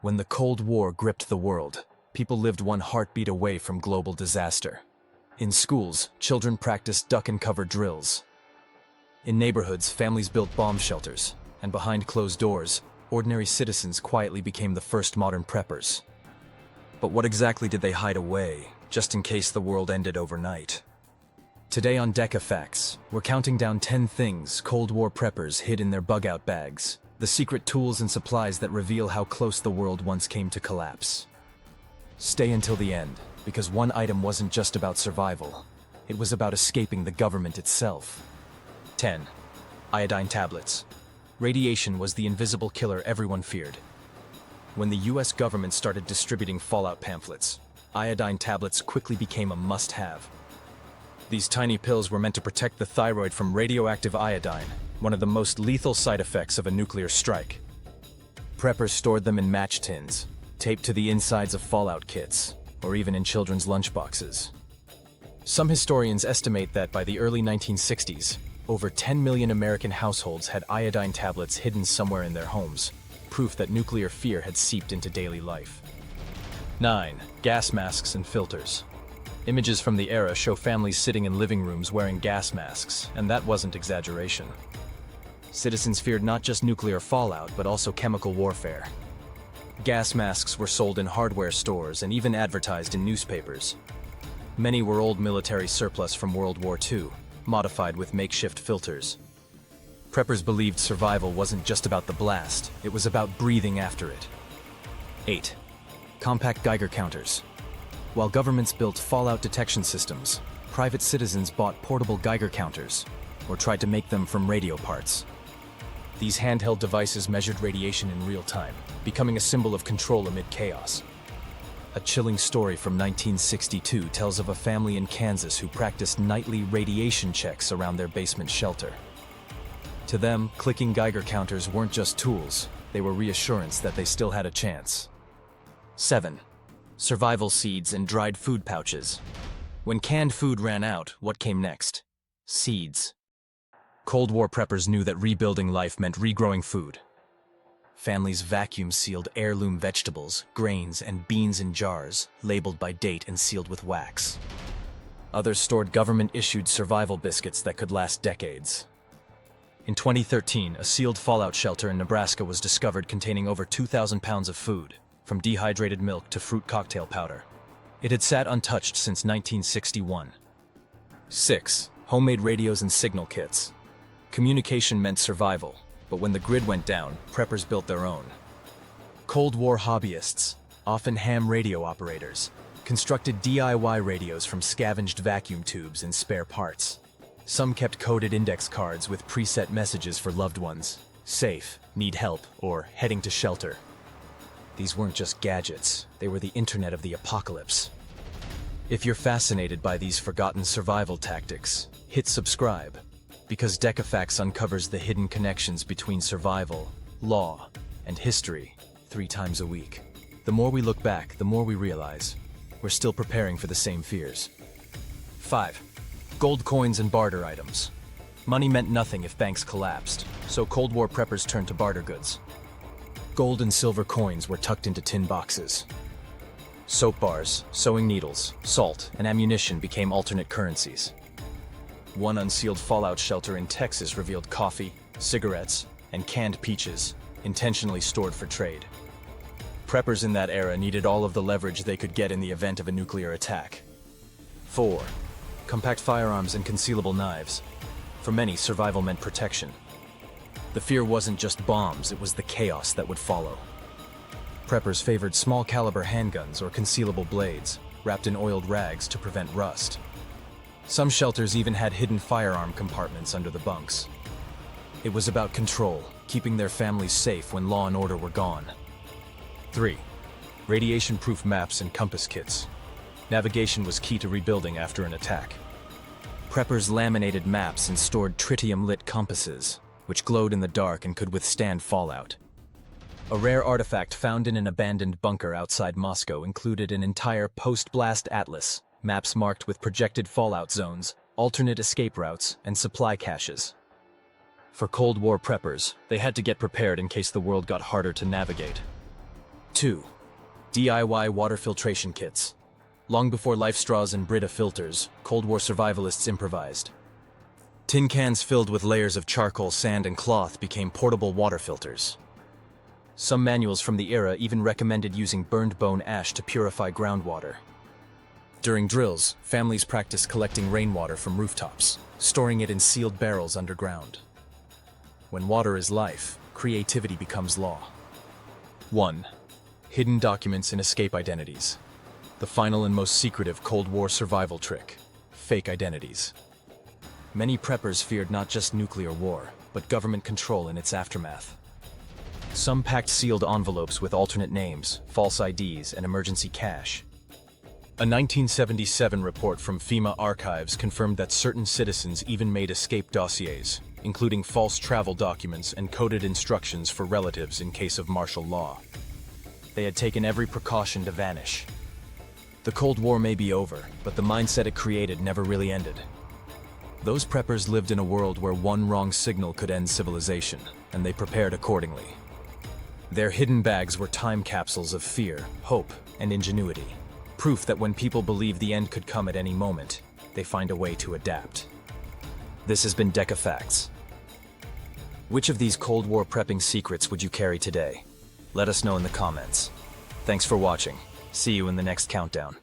When the Cold War gripped the world, people lived one heartbeat away from global disaster. In schools, children practiced duck-and-cover drills. In neighborhoods, families built bomb shelters, and behind closed doors, ordinary citizens quietly became the first modern preppers. But what exactly did they hide away, just in case the world ended overnight? Today on Deca Facts, we're counting down 10 things Cold War preppers hid in their bug-out bags, the secret tools and supplies that reveal how close the world once came to collapse. Stay until the end, because one item wasn't just about survival. It was about escaping the government itself. 10. Iodine tablets. Radiation was the invisible killer everyone feared. When the US government started distributing fallout pamphlets, iodine tablets quickly became a must-have. These tiny pills were meant to protect the thyroid from radioactive iodine, one of the most lethal side effects of a nuclear strike. Preppers stored them in match tins, taped to the insides of fallout kits, or even in children's lunchboxes. Some historians estimate that by the early 1960s, over 10 million American households had iodine tablets hidden somewhere in their homes, proof that nuclear fear had seeped into daily life. 9. Gas masks and filters. Images from the era show families sitting in living rooms wearing gas masks, and that wasn't exaggeration. Citizens feared not just nuclear fallout, but also chemical warfare. Gas masks were sold in hardware stores and even advertised in newspapers. Many were old military surplus from World War II, modified with makeshift filters. Preppers believed survival wasn't just about the blast, it was about breathing after it. 8. Compact Geiger counters. While governments built fallout detection systems, private citizens bought portable Geiger counters, or tried to make them from radio parts. These handheld devices measured radiation in real time, becoming a symbol of control amid chaos. A chilling story from 1962 tells of a family in Kansas who practiced nightly radiation checks around their basement shelter. To them, clicking Geiger counters weren't just tools, they were reassurance that they still had a chance. 7. Survival seeds and dried food pouches. When canned food ran out, what came next? Seeds. Cold War preppers knew that rebuilding life meant regrowing food. Families vacuum-sealed heirloom vegetables, grains, and beans in jars, labeled by date and sealed with wax. Others stored government-issued survival biscuits that could last decades. In 2013, a sealed fallout shelter in Nebraska was discovered containing over 2,000 pounds of food, from dehydrated milk to fruit cocktail powder. It had sat untouched since 1961. 6. Homemade radios and signal kits. Communication meant survival, but when the grid went down, preppers built their own. Cold War hobbyists, often ham radio operators, constructed DIY radios from scavenged vacuum tubes and spare parts. Some kept coded index cards with preset messages for loved ones: safe, need help, or heading to shelter. These weren't just gadgets, they were the internet of the apocalypse. If you're fascinated by these forgotten survival tactics, hit subscribe, because Deca Facts uncovers the hidden connections between survival, law, and history 3 times a week. The more we look back, the more we realize we're still preparing for the same fears. 5. Gold coins and barter items. Money meant nothing if banks collapsed, so Cold War preppers turned to barter goods. Gold and silver coins were tucked into tin boxes. Soap bars, sewing needles, salt, and ammunition became alternate currencies. One unsealed fallout shelter in Texas revealed coffee, cigarettes, and canned peaches, intentionally stored for trade. Preppers in that era needed all of the leverage they could get in the event of a nuclear attack. 4. Compact firearms and concealable knives. For many, survival meant protection. The fear wasn't just bombs, it was the chaos that would follow. Preppers favored small-caliber handguns or concealable blades, wrapped in oiled rags to prevent rust. Some shelters even had hidden firearm compartments under the bunks. It was about control, keeping their families safe when law and order were gone. 3. Radiation-proof maps and compass kits. Navigation was key to rebuilding after an attack. Preppers laminated maps and stored tritium-lit compasses, which glowed in the dark and could withstand fallout. A rare artifact found in an abandoned bunker outside Moscow included an entire post-blast atlas, maps marked with projected fallout zones, alternate escape routes, and supply caches. For Cold War preppers, they had to get prepared in case the world got harder to navigate. 2. DIY water filtration kits. Long before Life Straws and Brita filters, Cold War survivalists improvised. Tin cans filled with layers of charcoal, sand, and cloth became portable water filters. Some manuals from the era even recommended using burned bone ash to purify groundwater. During drills, families practiced collecting rainwater from rooftops, storing it in sealed barrels underground. When water is life, creativity becomes law. 1. Hidden documents and escape identities. The final and most secretive Cold War survival trick: fake identities. Many preppers feared not just nuclear war, but government control in its aftermath. Some packed sealed envelopes with alternate names, false IDs, and emergency cash. A 1977 report from FEMA archives confirmed that certain citizens even made escape dossiers, including false travel documents and coded instructions for relatives in case of martial law. They had taken every precaution to vanish. The Cold War may be over, but the mindset it created never really ended. Those preppers lived in a world where one wrong signal could end civilization, and they prepared accordingly. Their hidden bags were time capsules of fear, hope, and ingenuity. Proof that when people believe the end could come at any moment, they find a way to adapt. This has been Deca Facts. Which of these Cold War prepping secrets would you carry today? Let us know in the comments. Thanks for watching. See you in the next countdown.